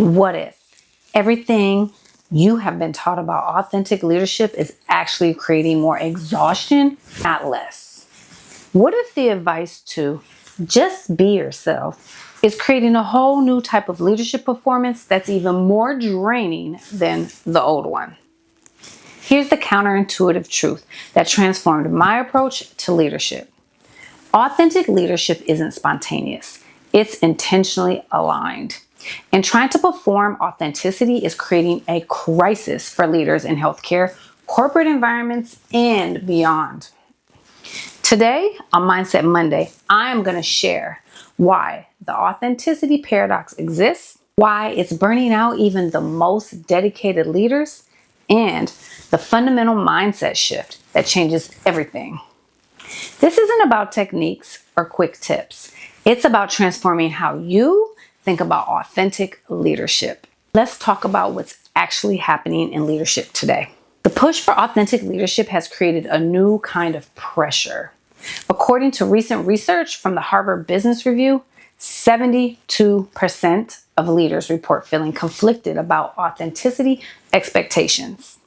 What if everything you have been taught about authentic leadership is actually creating more exhaustion, not less? What if the advice to just be yourself is creating a whole new type of leadership performance that's even more draining than the old one? Here's the counterintuitive truth that transformed my approach to leadership. Authentic leadership isn't spontaneous. It's intentionally aligned. And trying to perform authenticity is creating a crisis for leaders in healthcare, corporate environments, and beyond. Today, on Mindset Monday, I am going to share why the authenticity paradox exists, why it's burning out even the most dedicated leaders, and the fundamental mindset shift that changes everything. This isn't about techniques or quick tips. It's about transforming how you think about authentic leadership. Let's talk about what's actually happening in leadership today. The push for authentic leadership has created a new kind of pressure. According to recent research from the Harvard Business Review, 72% of leaders report feeling conflicted about authenticity expectations.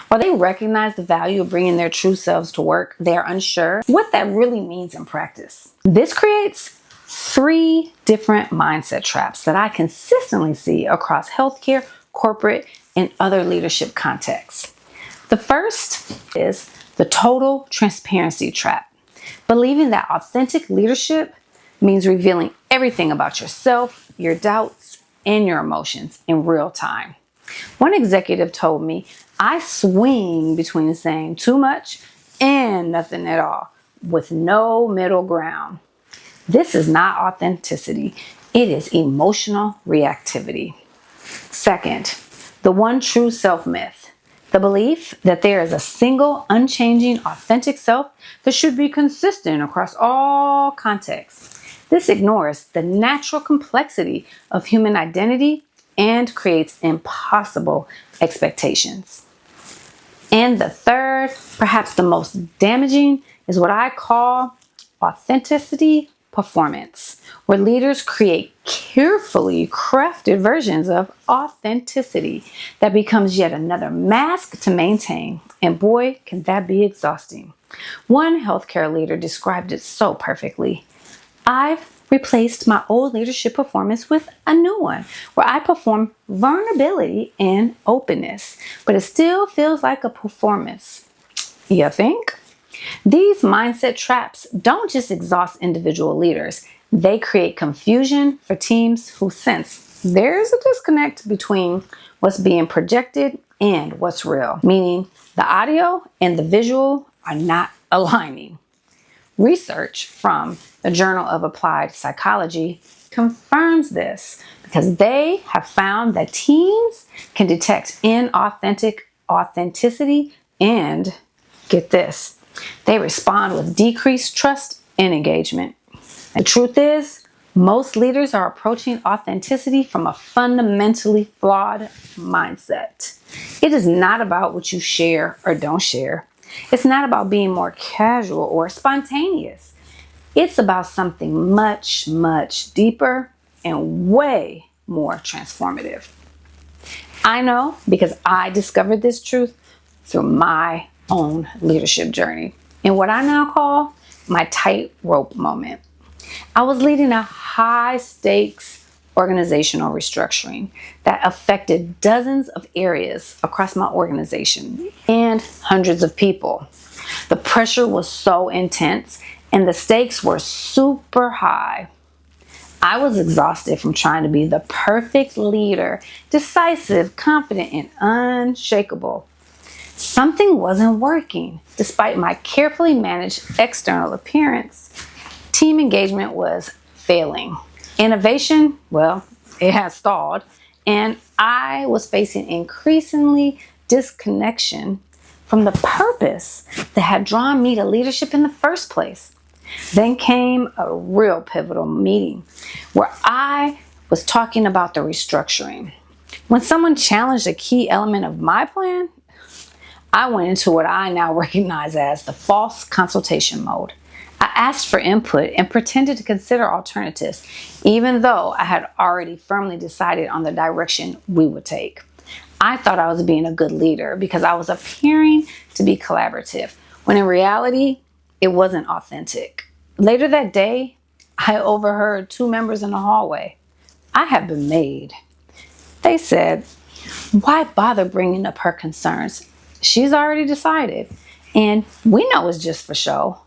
While they recognize the value of bringing their true selves to work, they are unsure what that really means in practice. This creates 3 different mindset traps that I consistently see across healthcare, corporate, and other leadership contexts. The first is the total transparency trap, believing that authentic leadership means revealing everything about yourself, your doubts, and your emotions in real time. One executive told me, "I swing between saying too much and nothing at all, with no middle ground." This is not authenticity. It is emotional reactivity. Second, the one true self myth. The belief that there is a single, unchanging, authentic self that should be consistent across all contexts. This ignores the natural complexity of human identity and creates impossible expectations. And the third, perhaps the most damaging, is what I call authenticity performance, where leaders create carefully crafted versions of authenticity that becomes yet another mask to maintain. And boy, can that be exhausting. One healthcare leader described it so perfectly. "I've replaced my old leadership performance with a new one where I perform vulnerability and openness, but it still feels like a performance." You think? These mindset traps don't just exhaust individual leaders. They create confusion for teams who sense there's a disconnect between what's being projected and what's real, meaning the audio and the visual are not aligning. Research from the Journal of Applied Psychology confirms this because they have found that teams can detect inauthentic authenticity and, get this, they respond with decreased trust and engagement. The truth is, most leaders are approaching authenticity from a fundamentally flawed mindset. It is not about what you share or don't share. It's not about being more casual or spontaneous. It's about something much, much deeper and way more transformative. I know because I discovered this truth through my own leadership journey in what I now call my tightrope moment. I was leading a high-stakes organizational restructuring that affected dozens of areas across my organization and hundreds of people. The pressure was so intense and the stakes were super high. I was exhausted from trying to be the perfect leader, decisive, confident, and unshakable. Something wasn't working. Despite my carefully managed external appearance, team engagement was failing. Innovation, well, it has stalled, and I was facing increasingly disconnection from the purpose that had drawn me to leadership in the first place. Then came a real pivotal meeting where I was talking about the restructuring. When someone challenged a key element of my plan, I went into what I now recognize as the false consultation mode. I asked for input and pretended to consider alternatives, even though I had already firmly decided on the direction we would take. I thought I was being a good leader because I was appearing to be collaborative, when in reality, it wasn't authentic. Later that day, I overheard two members in the hallway. I had been made. They said, "Why bother bringing up her concerns? She's already decided, and we know it's just for show."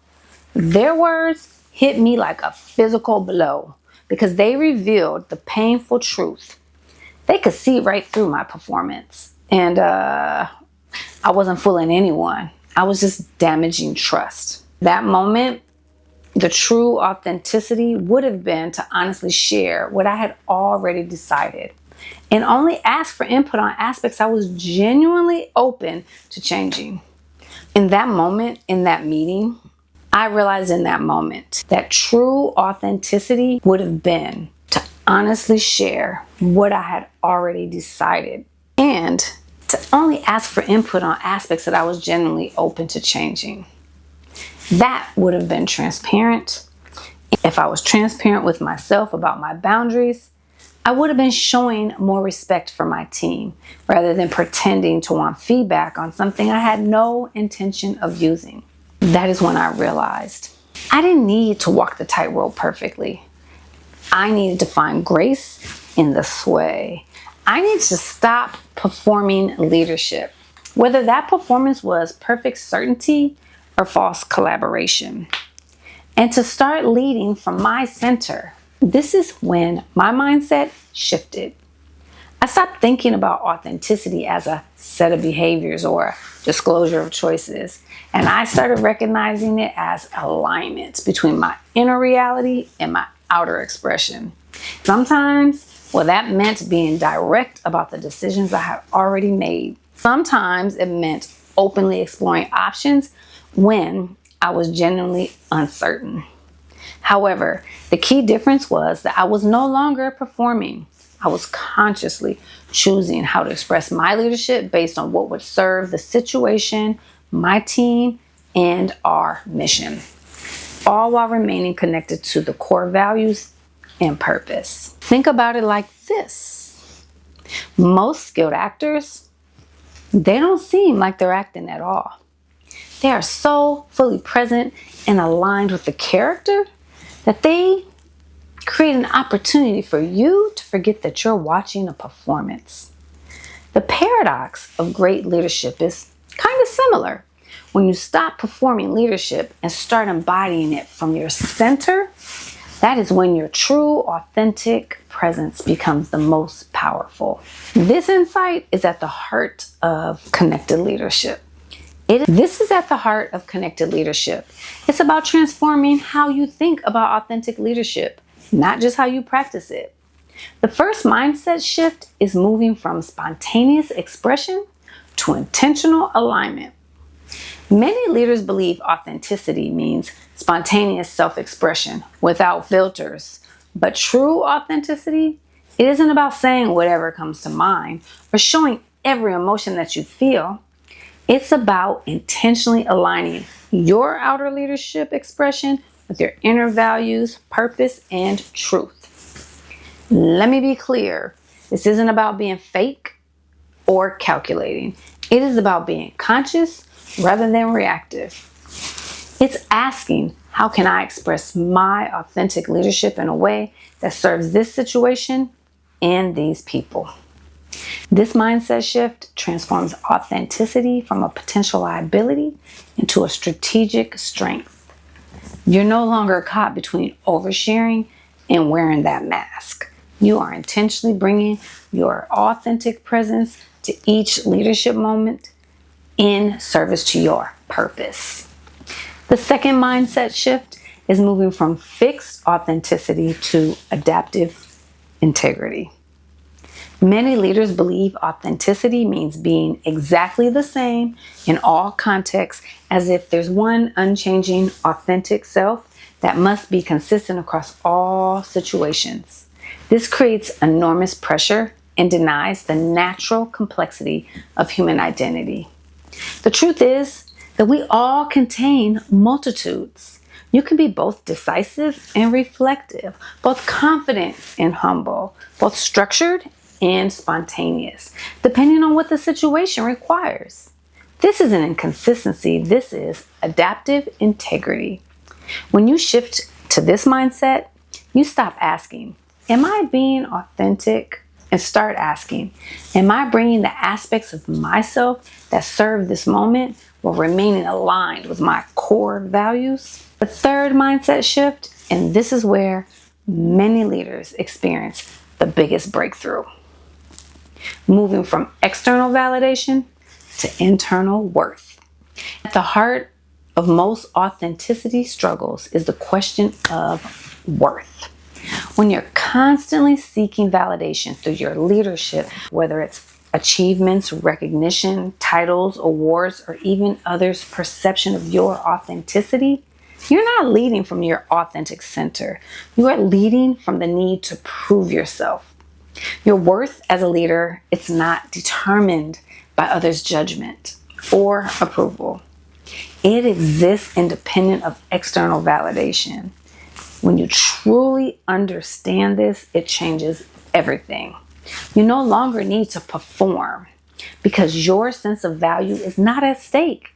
Their words hit me like a physical blow because they revealed the painful truth. They could see right through my performance, and I wasn't fooling anyone. I was just damaging trust. That moment, the true authenticity would have been to honestly share what I had already decided and only ask for input on aspects I was genuinely open to changing. In that moment, in that meeting, I realized in that moment that true authenticity would have been to honestly share what I had already decided and to only ask for input on aspects that I was genuinely open to changing. That would have been transparent. If I was transparent with myself about my boundaries, I would have been showing more respect for my team rather than pretending to want feedback on something I had no intention of using. That is when I realized I didn't need to walk the tightrope perfectly. I needed to find grace in the sway. I needed to stop performing leadership, whether that performance was perfect certainty or false collaboration, and to start leading from my center. This is when my mindset shifted. I stopped thinking about authenticity as a set of behaviors or a disclosure of choices, and I started recognizing it as alignment between my inner reality and my outer expression. Sometimes, that meant being direct about the decisions I had already made. Sometimes it meant openly exploring options when I was genuinely uncertain. However, the key difference was that I was no longer performing. I was consciously choosing how to express my leadership based on what would serve the situation, my team, and our mission, all while remaining connected to the core values and purpose. Think about it like this. Most skilled actors, they don't seem like they're acting at all. They are so fully present and aligned with the character that they create an opportunity for you to forget that you're watching a performance. The paradox of great leadership is kind of similar. When you stop performing leadership and start embodying it from your center, that is when your true, authentic presence becomes the most powerful. This insight is at the heart of connected leadership. This is at the heart of connected leadership. It's about transforming how you think about authentic leadership, not just how you practice it. The first mindset shift is moving from spontaneous expression to intentional alignment. Many leaders believe authenticity means spontaneous self-expression without filters. But true authenticity, it isn't about saying whatever comes to mind or showing every emotion that you feel. It's about intentionally aligning your outer leadership expression with your inner values, purpose, and truth. Let me be clear. This isn't about being fake or calculating. It is about being conscious rather than reactive. It's asking, how can I express my authentic leadership in a way that serves this situation and these people? This mindset shift transforms authenticity from a potential liability into a strategic strength. You're no longer caught between oversharing and wearing that mask. You are intentionally bringing your authentic presence to each leadership moment in service to your purpose. The second mindset shift is moving from fixed authenticity to adaptive integrity. Many leaders believe authenticity means being exactly the same in all contexts, as if there's one unchanging, authentic self that must be consistent across all situations. This creates enormous pressure and denies the natural complexity of human identity. The truth is that we all contain multitudes. You can be both decisive and reflective, both confident and humble, both structured and spontaneous, depending on what the situation requires. This isn't inconsistency, this is adaptive integrity. When you shift to this mindset, you stop asking, am I being authentic? And start asking, am I bringing the aspects of myself that serve this moment while remaining aligned with my core values? The third mindset shift, and this is where many leaders experience the biggest breakthrough. Moving from external validation to internal worth. At the heart of most authenticity struggles is the question of worth. When you're constantly seeking validation through your leadership, whether it's achievements, recognition, titles, awards, or even others' perception of your authenticity, you're not leading from your authentic center. You are leading from the need to prove yourself. Your worth as a leader, it's not determined by others' judgment or approval. It exists independent of external validation. When you truly understand this, it changes everything. You no longer need to perform because your sense of value is not at stake.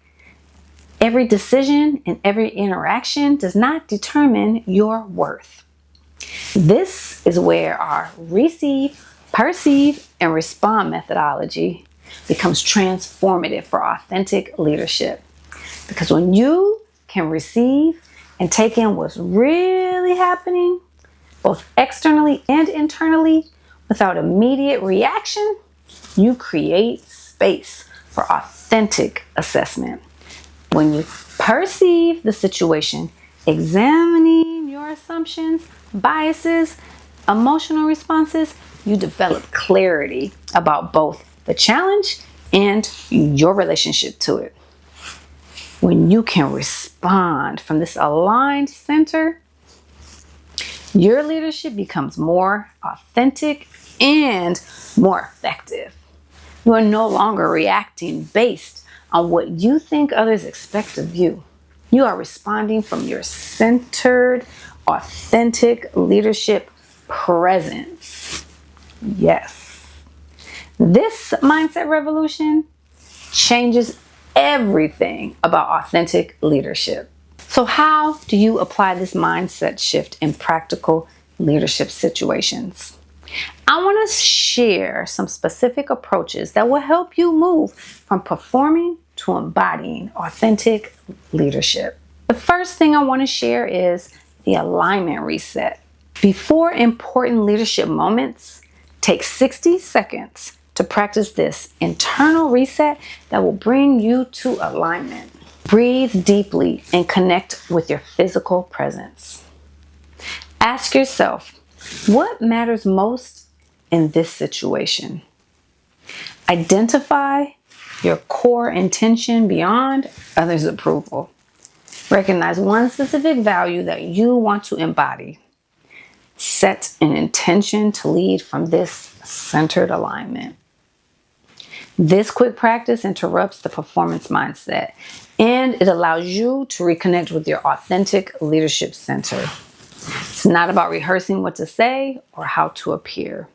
Every decision and every interaction does not determine your worth. This is where our receive, perceive, and respond methodology becomes transformative for authentic leadership. Because when you can receive and take in what's really happening, both externally and internally, without immediate reaction, you create space for authentic assessment. When you perceive the situation, examining your assumptions, biases, emotional responses, you develop clarity about both the challenge and your relationship to it. When you can respond from this aligned center, your leadership becomes more authentic and more effective. You are no longer reacting based on what you think others expect of you. You are responding from your centered, authentic leadership presence. Yes. This mindset revolution changes everything about authentic leadership. So how do you apply this mindset shift in practical leadership situations? I want to share some specific approaches that will help you move from performing to embodying authentic leadership. The first thing I want to share is the alignment reset. Before important leadership moments, take 60 seconds to practice this internal reset that will bring you to alignment. Breathe deeply and connect with your physical presence. Ask yourself, what matters most in this situation? Identify your core intention beyond others' approval. Recognize one specific value that you want to embody. Set an intention to lead from this centered alignment. This quick practice interrupts the performance mindset and it allows you to reconnect with your authentic leadership center. It's not about rehearsing what to say or how to appear.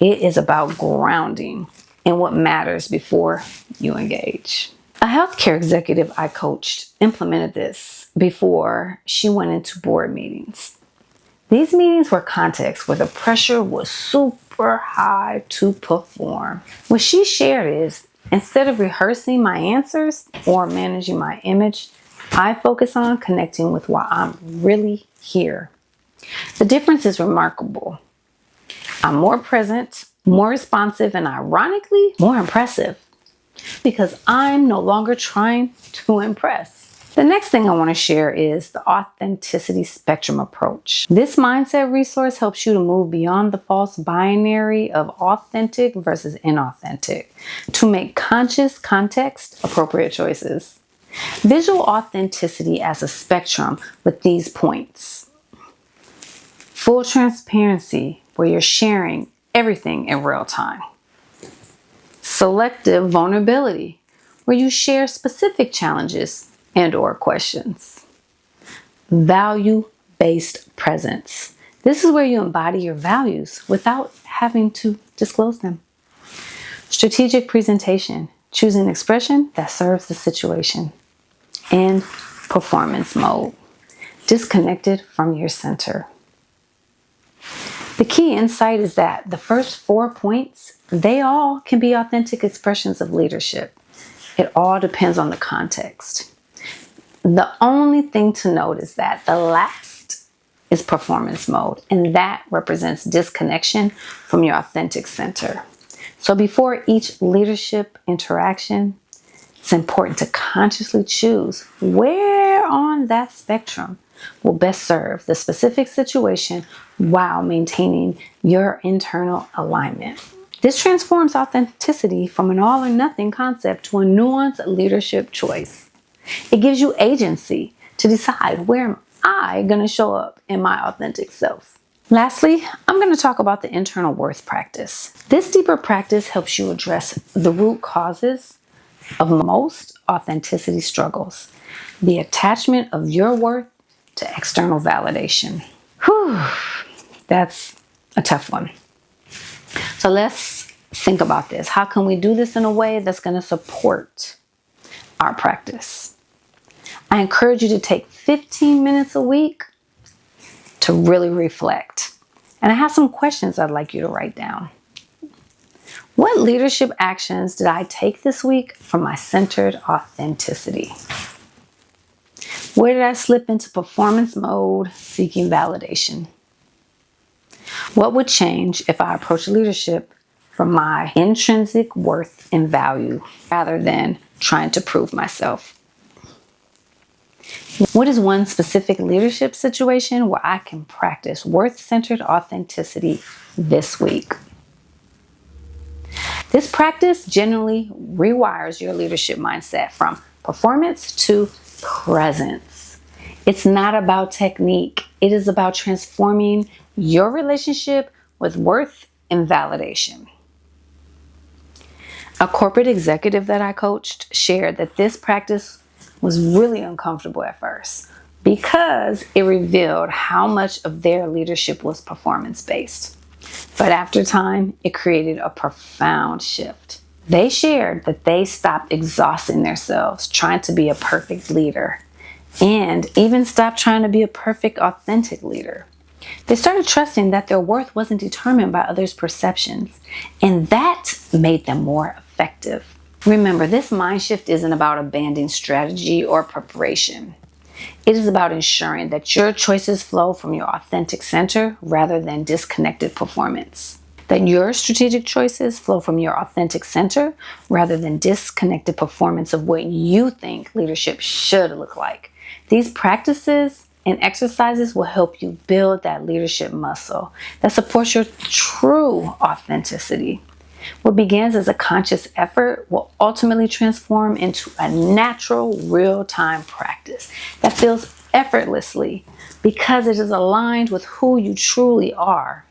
It is about grounding in what matters before you engage. A healthcare executive I coached implemented this before she went into board meetings. These meetings were contexts where the pressure was super high to perform. What she shared is, instead of rehearsing my answers or managing my image, I focus on connecting with why I'm really here. The difference is remarkable. I'm more present, more responsive, and ironically, more impressive because I'm no longer trying to impress. The next thing I want to share is the authenticity spectrum approach. This mindset resource helps you to move beyond the false binary of authentic versus inauthentic to make conscious, context appropriate choices. Visual authenticity as a spectrum with these points. Full transparency, where you're sharing everything in real time. Selective vulnerability, where you share specific challenges and/or questions. value-based presence. This is where you embody your values without having to disclose them. Strategic presentation, choosing an expression that serves the situation. And performance mode, disconnected from your center. The key insight is that the first 4 points, they all can be authentic expressions of leadership. It all depends on the context. The only thing to note is that the last is performance mode, and that represents disconnection from your authentic center. So before each leadership interaction, it's important to consciously choose where on that spectrum will best serve the specific situation while maintaining your internal alignment. This transforms authenticity from an all or nothing concept to a nuanced leadership choice. It gives you agency to decide, where am I going to show up in my authentic self? Lastly, I'm going to talk about the internal worth practice. This deeper practice helps you address the root causes of most authenticity struggles, the attachment of your worth to external validation. Whew, that's a tough one. So let's think about this. How can we do this in a way that's going to support our practice? I encourage you to take 15 minutes a week to really reflect. And I have some questions I'd like you to write down. What leadership actions did I take this week for my centered authenticity? Where did I slip into performance mode, seeking validation? What would change if I approach leadership from my intrinsic worth and value rather than trying to prove myself? What is one specific leadership situation where I can practice worth-centered authenticity this week? This practice generally rewires your leadership mindset from performance to presence. It's not about technique. It is about transforming your relationship with worth and validation. A corporate executive that I coached shared that this practice was really uncomfortable at first because it revealed how much of their leadership was performance-based. But after time, it created a profound shift. They shared that they stopped exhausting themselves trying to be a perfect leader and even stopped trying to be a perfect, authentic leader. They started trusting that their worth wasn't determined by others' perceptions, and that made them more effective. Remember, this mind shift isn't about abandoning strategy or preparation. It is about ensuring that your choices flow from your authentic center rather than disconnected performance. That your strategic choices flow from your authentic center rather than disconnected performance of what you think leadership should look like. These practices and exercises will help you build that leadership muscle that supports your true authenticity. What begins as a conscious effort will ultimately transform into a natural, real-time practice that feels effortlessly because it is aligned with who you truly are.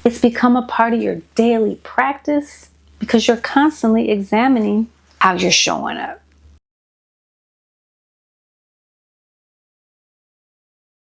It's become a part of your daily practice because you're constantly examining how you're showing up.